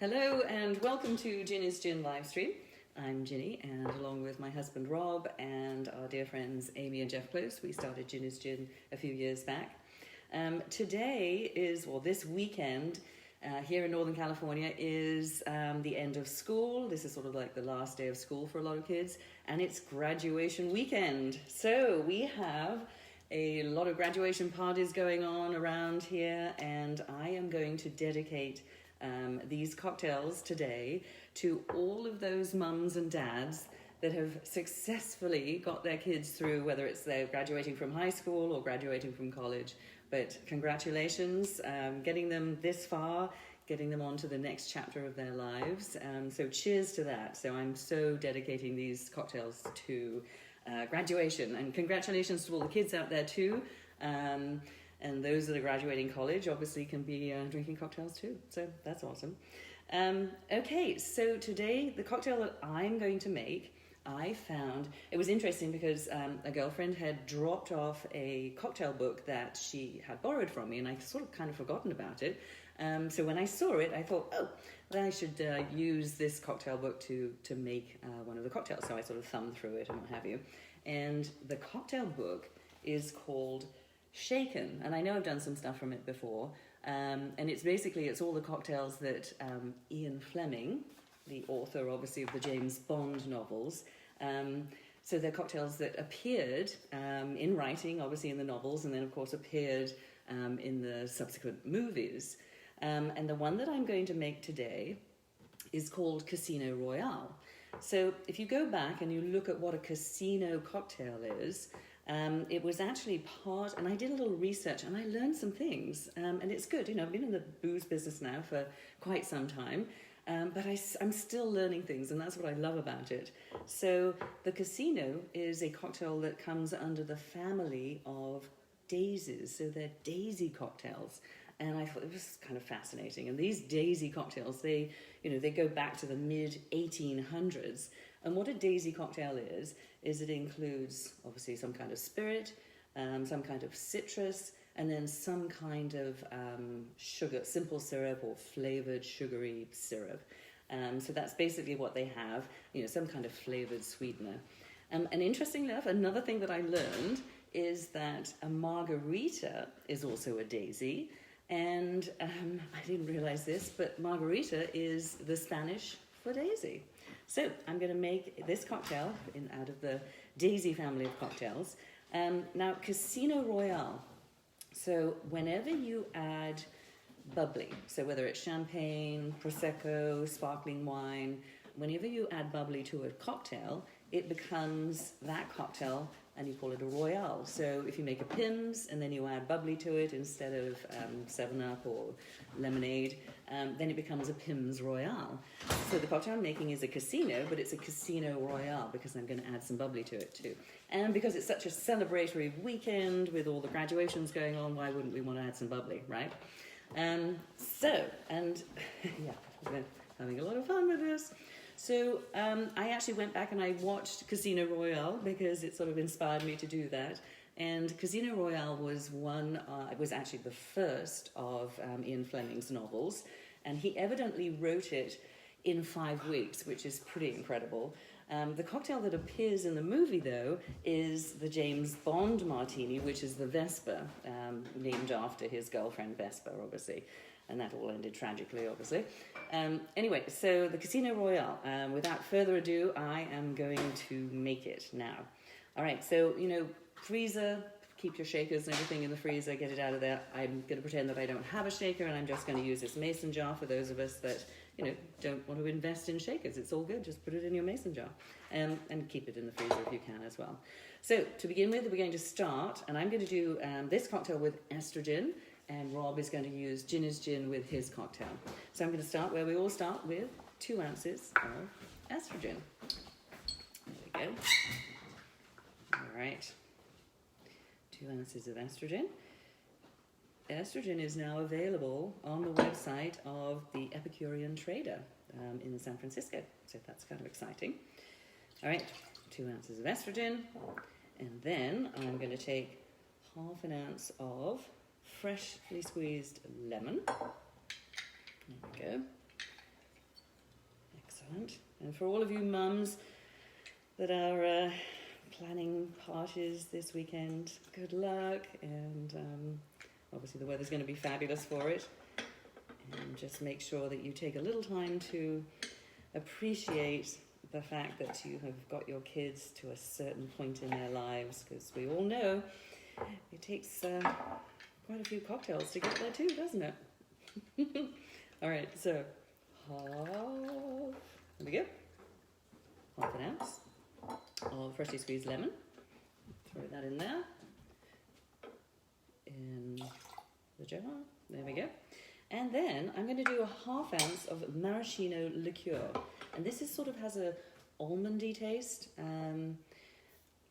Hello and welcome to Ginny's Gin livestream. I'm Ginny, and along with my husband Rob and our dear friends Amy and Jeff Close, we started Ginny's Gin a few years back. This weekend here in Northern California is the end of school. This is sort of like the last day of school for a lot of kids, and it's graduation weekend. So we have a lot of graduation parties going on around here, and I am going to dedicate these cocktails today to all of those mums and dads that have successfully got their kids through, whether it's they're graduating from high school or graduating from college. But congratulations, getting them this far, getting them on to the next chapter of their lives. So cheers to that. So I'm so dedicating these cocktails to graduation, and congratulations to all the kids out there too. And those that are graduating college obviously can be drinking cocktails too. So that's awesome. Okay, so today the cocktail that I'm going to make, I found, it was interesting because a girlfriend had dropped off a cocktail book that she had borrowed from me, and I sort of kind of forgotten about it. So when I saw it, I thought, I should use this cocktail book to make one of the cocktails. So I sort of thumbed through it and what have you. And the cocktail book is called Shaken, and I know I've done some stuff from it before, and it's all the cocktails that Ian Fleming, the author obviously of the James Bond novels, so they're cocktails that appeared in writing, obviously in the novels, and then of course appeared in the subsequent movies. And the one that I'm going to make today is called Casino Royale. So if you go back and you look at what a casino cocktail is, it was actually part, and I did a little research and I learned some things, and it's good. I've been in the booze business now for quite some time, but I'm still learning things, and that's what I love about it. So the casino is a cocktail that comes under the family of daisies, so they're daisy cocktails. And I thought it was kind of fascinating. And these daisy cocktails, they go back to the mid-1800s. And what a daisy cocktail is it includes, obviously, some kind of spirit, some kind of citrus, and then some kind of sugar, simple syrup or flavored sugary syrup. So that's basically what they have, some kind of flavored sweetener. And interestingly enough, another thing that I learned is that a margarita is also a daisy. And I didn't realize this, but margarita is the Spanish for daisy. So I'm going to make this cocktail out of the daisy family of cocktails. Now, Casino Royale. So whenever you add bubbly, so whether it's champagne, prosecco, sparkling wine, whenever you add bubbly to a cocktail, it becomes that cocktail, and you call it a Royale. So if you make a Pimm's and then you add bubbly to it instead of 7-Up or lemonade, then it becomes a Pimm's Royale. So the cocktail I'm making is a casino, but it's a Casino Royale because I'm going to add some bubbly to it too. And because it's such a celebratory weekend with all the graduations going on, why wouldn't we want to add some bubbly, right? We're having a lot of fun with this. So I actually went back and I watched Casino Royale because it sort of inspired me to do that. And Casino Royale was it was actually the first of Ian Fleming's novels. And he evidently wrote it in 5 weeks, which is pretty incredible. The cocktail that appears in the movie, though, is the James Bond Martini, which is the Vesper, named after his girlfriend Vesper, obviously. And that all ended tragically, obviously. Anyway, so the Casino Royale. Without further ado, I am going to make it now. All right, so, freezer, keep your shakers and everything in the freezer, get it out of there. I'm going to pretend that I don't have a shaker, and I'm just going to use this mason jar for those of us that, don't want to invest in shakers. It's all good. Just put it in your mason jar and keep it in the freezer if you can as well. So to begin with, we're going to start, and I'm going to do this cocktail with estrəgin, and Rob is going to use Ginny's Gin with his cocktail. So I'm going to start where we all start with 2 ounces of estrəgin. There we go. All right. 2 ounces of estrəgin. Estrəgin is now available on the website of the Epicurean Trader in San Francisco. So that's kind of exciting. All right, 2 ounces of estrəgin. And then I'm going to take 1/2 ounce of freshly squeezed lemon. There we go. Excellent. And for all of you mums that are planning parties this weekend, good luck. And obviously the weather's going to be fabulous for it. And just make sure that you take a little time to appreciate the fact that you have got your kids to a certain point in their lives, because we all know it takes quite a few cocktails to get there too, doesn't it? All right, so there we go. Half an ounce of freshly squeezed lemon. Throw that in there. In the jar. There we go. And then I'm going to do a half ounce of maraschino liqueur. And this is sort of has a almondy taste.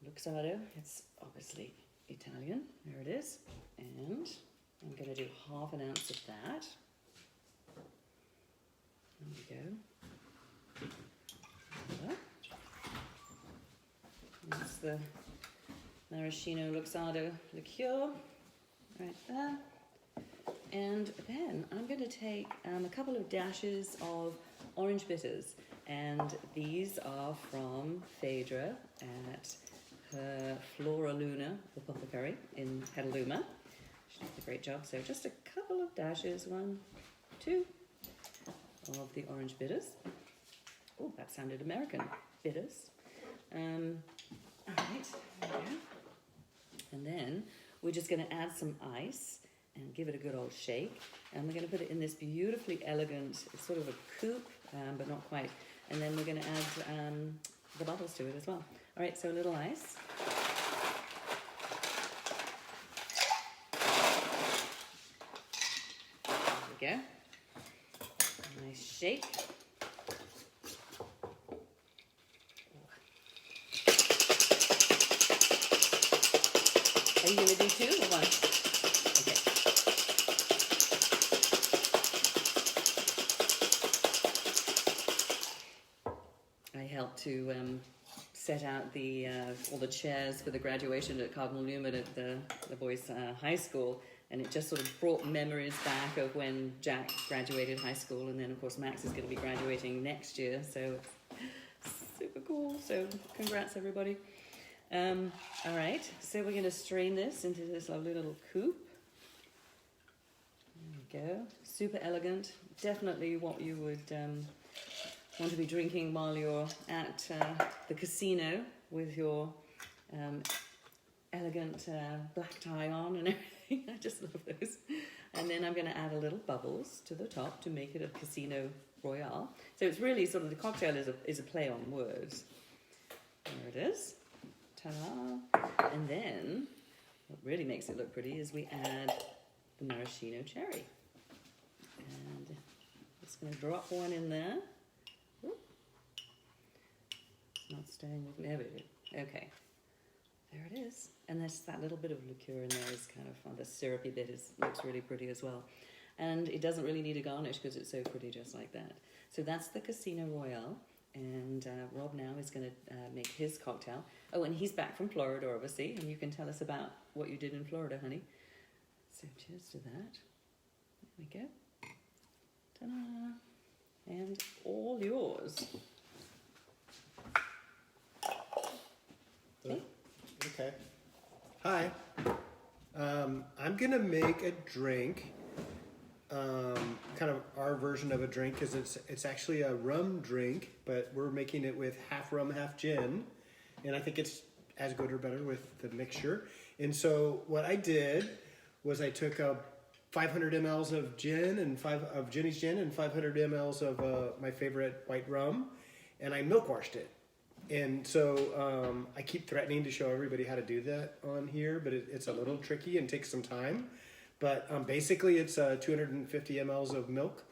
Luxardo, it's obviously Italian. There it is. And I'm going to do half an ounce of that. There we go. That's the maraschino luxardo liqueur right there. And then I'm going to take a couple of dashes of orange bitters, and these are from Phaedra at her Flora Luna apothecary in Petaluma. She did a great job. So just a couple of dashes, 1, 2, of the orange bitters. Oh, that sounded American. Bitters. All right, there we go. And then we're just going to add some ice and give it a good old shake. And we're going to put it in this beautifully elegant, it's sort of a coupe, but not quite. And then we're going to add the bubbles to it as well. All right, so a little ice. There we go. A nice shake. Are you going to do 2 or 1? Okay. I helped to set out the all the chairs for the graduation at Cardinal Newman at the boys' high school, and it just sort of brought memories back of when Jack graduated high school, and then of course Max is going to be graduating next year, so super cool. So congrats everybody. All right, so we're going to strain this into this lovely little coupe. There we go. Super elegant. Definitely what you would want to be drinking while you're at the casino with your elegant black tie on and everything. I just love those. And then I'm going to add a little bubbles to the top to make it a casino royale. So it's really sort of, the cocktail is a play on words. There it is. Ta-da. And then what really makes it look pretty is we add the maraschino cherry. And just going to drop one in there. Ooh. It's not staying with me. There we go. Okay. There it is. And there's that little bit of liqueur in there is kind of, the syrupy bit looks really pretty as well. And it doesn't really need a garnish because it's so pretty just like that. So that's the Casino Royale. And Rob now is going to make his cocktail. Oh, and he's back from Florida, obviously, and you can tell us about what you did in Florida, honey. So cheers to that. There we go. Ta-da! And all yours. Okay. Okay. Hi. I'm going to make a drink. Kind of our version of a drink, because it's actually a rum drink, but we're making it with half rum, half gin, and I think it's as good or better with the mixture. And so what I did was I took 500 mLs of gin and of Ginny's gin and 500 mLs of my favorite white rum, and I milk washed it. And so I keep threatening to show everybody how to do that on here, but it's a little tricky and takes some time. But basically it's 250 mLs of milk,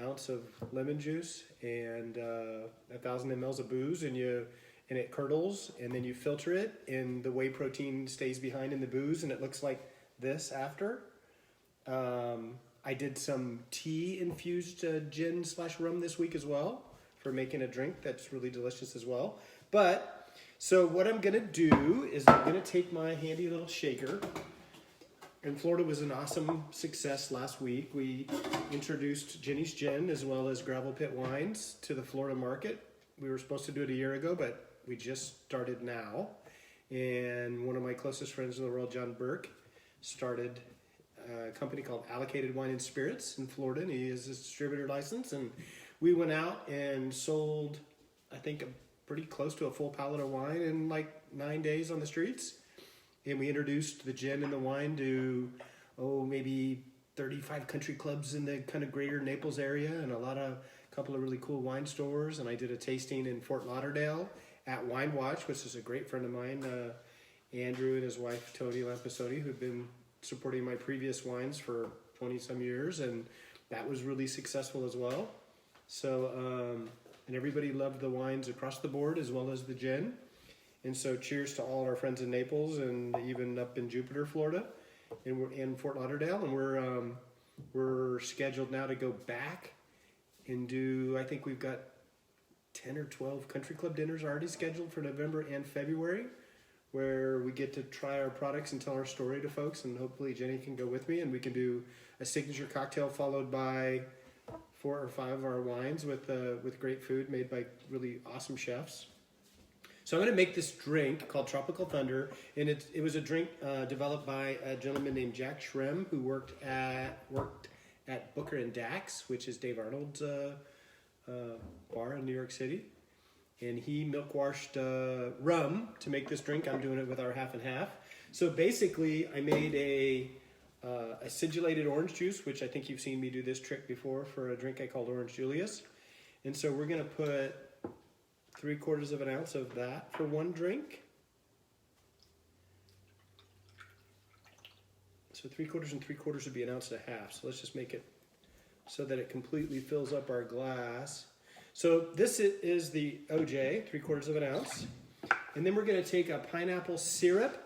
ounce of lemon juice, and 1,000 mLs of booze, and it curdles, and then you filter it, and the whey protein stays behind in the booze, and it looks like this after. I did some tea-infused gin/rum this week as well for making a drink that's really delicious as well. But, so what I'm going to do is I'm going to take my handy little shaker, in Florida was an awesome success last week. We introduced Ginny's Gin as well as Gravel Pit Wines to the Florida market. We were supposed to do it a year ago, but we just started now. And one of my closest friends in the world, John Burke, started a company called Allocated Wine and Spirits in Florida, and he has a distributor license. And we went out and sold, I think, pretty close to a full pallet of wine in like 9 days on the streets. And we introduced the gin and the wine to, maybe 35 country clubs in the kind of greater Naples area and a couple of really cool wine stores. And I did a tasting in Fort Lauderdale at Wine Watch, which is a great friend of mine, Andrew and his wife, Tony Lampisotti, who've been supporting my previous wines for 20 some years. And that was really successful as well. So, and everybody loved the wines across the board as well as the gin. And so cheers to all our friends in Naples and even up in Jupiter, Florida, and we're in Fort Lauderdale. And we're scheduled now to go back and do, I think we've got 10 or 12 country club dinners already scheduled for November and February, where we get to try our products and tell our story to folks. And hopefully Jenny can go with me and we can do a signature cocktail followed by 4 or 5 of our wines with great food made by really awesome chefs. So I'm going to make this drink called Tropical Thunder, and it was a drink developed by a gentleman named Jack Shrem, who worked at Booker and Dax, which is Dave Arnold's bar in New York City. And he milk washed rum to make this drink. I'm doing it with our half and half. So basically, I made a acidulated orange juice, which I think you've seen me do this trick before for a drink I called Orange Julius. And so we're going to put 3/4 of an ounce of that for one drink. So 3/4 and 3/4 would be 1.5 ounces. So let's just make it so that it completely fills up our glass. So this is the OJ, 3/4 of an ounce. And then we're going to take a pineapple syrup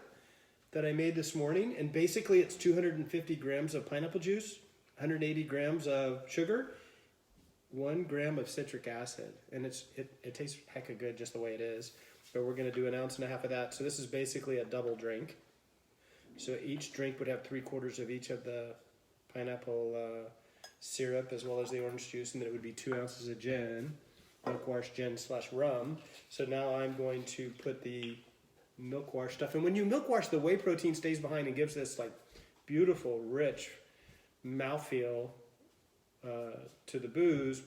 that I made this morning. And basically it's 250 grams of pineapple juice, 180 grams of sugar, 1 gram of citric acid. And it tastes hecka good just the way it is. But we're going to do 1.5 ounces of that. So this is basically a double drink. So each drink would have 3/4 of each of the pineapple syrup as well as the orange juice, and then it would be 2 ounces of gin, milk wash gin / rum. So now I'm going to put the milk wash stuff. And when you milk wash, the whey protein stays behind and gives this like beautiful, rich mouthfeel to the booze.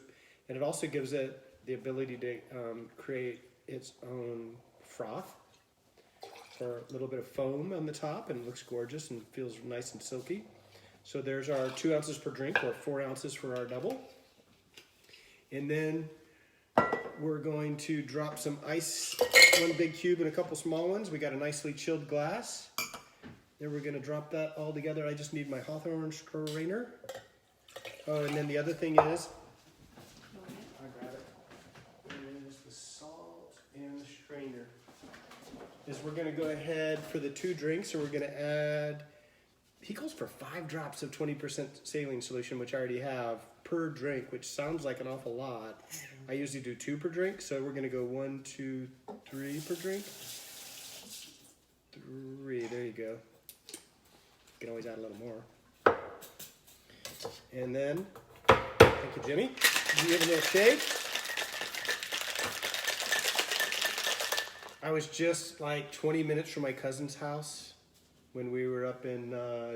And it also gives it the ability to create its own froth, or a little bit of foam on the top, and it looks gorgeous and feels nice and silky. So there's our 2 ounces per drink, or 4 ounces for our double. And then we're going to drop some ice, 1 big cube and a couple small ones. We got a nicely chilled glass. Then we're going to drop that all together. I just need my Hawthorne strainer. Oh, and then the other thing is, I grab it, is the salt and the strainer. Is we're going to go ahead for the 2 drinks, so we're going to add, he goes for 5 drops of 20% saline solution, which I already have, per drink, which sounds like an awful lot. I usually do 2 per drink, so we're going to go 1, 2, 3 per drink. 3, there you go. You can always add a little more. And then, thank you, Jimmy. You give it a little shake. I was just like 20 minutes from my cousin's house when we were up in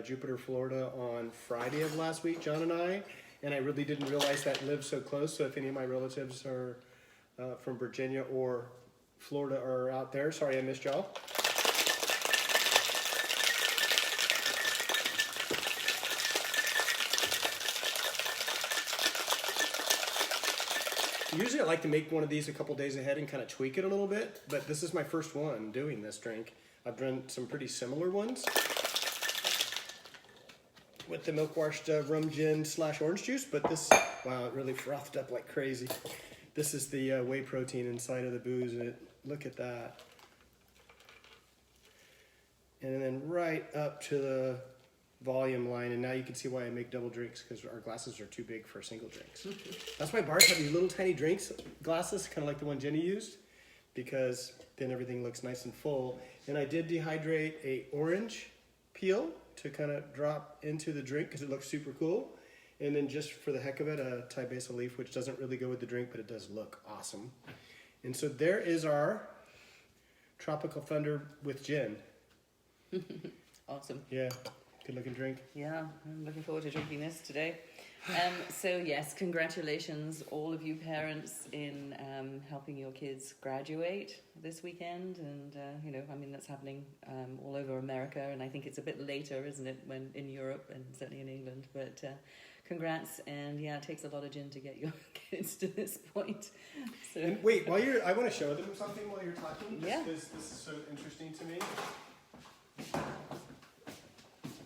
Jupiter, Florida on Friday of last week, John and I really didn't realize that lived so close. So if any of my relatives are from Virginia or Florida are out there, sorry I missed y'all. Usually I like to make one of these a couple days ahead and kind of tweak it a little bit, but this is my first one doing this drink. I've done some pretty similar ones with the milk washed rum gin / orange juice, but this, wow, it really frothed up like crazy. This is the whey protein inside of the booze, and look at that. And then right up to the volume line, and now you can see why I make double drinks, because our glasses are too big for single drinks. That's why bars have these little tiny drinks glasses, kind of like the one Jenny used, because then everything looks nice and full. And I did dehydrate a orange peel to kind of drop into the drink because it looks super cool. And then just for the heck of it, a Thai basil leaf, which doesn't really go with the drink, but it does look awesome. And so there is our Tropical Thunder with gin. Awesome. Yeah, good looking drink. Yeah, I'm looking forward to drinking this today. So yes, congratulations all of you parents in helping your kids graduate this weekend, and you know, I mean that's happening all over America, and I think it's a bit later, isn't it, when in Europe and certainly in England. But congrats, and yeah, it takes a lot of gin to get your kids to this point. So And wait, I want to show them something while you're talking. Yeah. This is so interesting to me.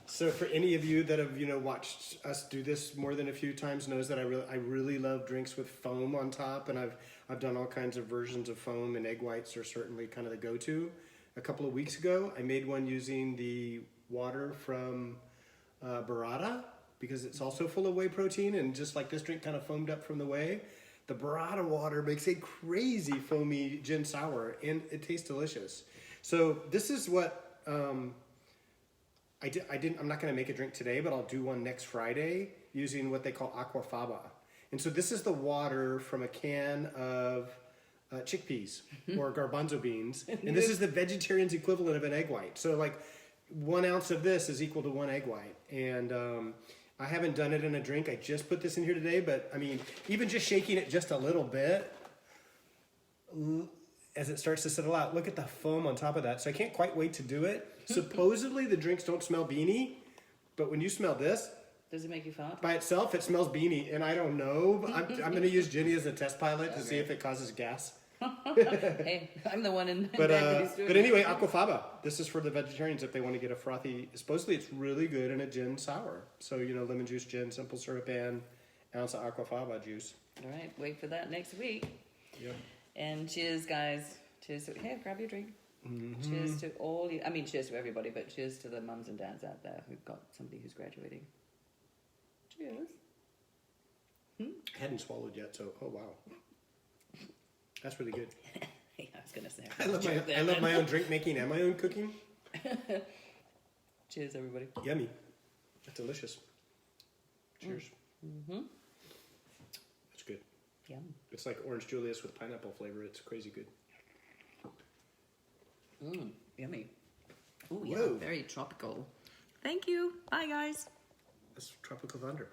So for any of you that have watched us do this more than a few times knows that I really love drinks with foam on top, and I've done all kinds of versions of foam, and egg whites are certainly kind of the go-to. A couple of weeks ago, I made one using the water from burrata because it's also full of whey protein, and just like this drink kind of foamed up from the whey, the burrata water makes a crazy foamy gin sour, and it tastes delicious. So this is what. I'm not going to make a drink today, but I'll do one next Friday using what they call Aquafaba. And so this is the water from a can of chickpeas or garbanzo beans. And this is the vegetarian's equivalent of an egg white. So like 1 ounce of this is equal to 1 egg white. And I haven't done it in a drink. I just put this in here today, but I mean, even just shaking it just a little bit as it starts to settle out, look at the foam on top of that. So I can't quite wait to do it. Supposedly the drinks don't smell beany, but when you smell this, does it make you fart? by itself it smells beany, and I don't know. But I'm going to use Ginny as a test pilot to see if it causes gas. Hey, I'm the one in. But anyway, Aquafaba. This is for the vegetarians if they want to get a frothy. Supposedly it's really good in a gin sour. So lemon juice, gin, simple syrup, and ounce of Aquafaba juice. All right, wait for that next week. Yep. And cheers, guys. Cheers. Here, grab your drink. Mm-hmm. Cheers to all you. I mean, cheers to everybody, but cheers to the mums and dads out there who've got somebody who's graduating. Cheers. I hadn't swallowed yet, so oh wow, that's really good. I was gonna say. I love my own drink making and my own cooking. Cheers, everybody. Yummy. That's delicious. Cheers. Mm-hmm. That's good. Yum. It's like orange Julius with pineapple flavor. It's crazy good. Yummy. Oh, yeah, Whoa. very tropical. Thank you. Bye, guys. That's Tropical Thunder.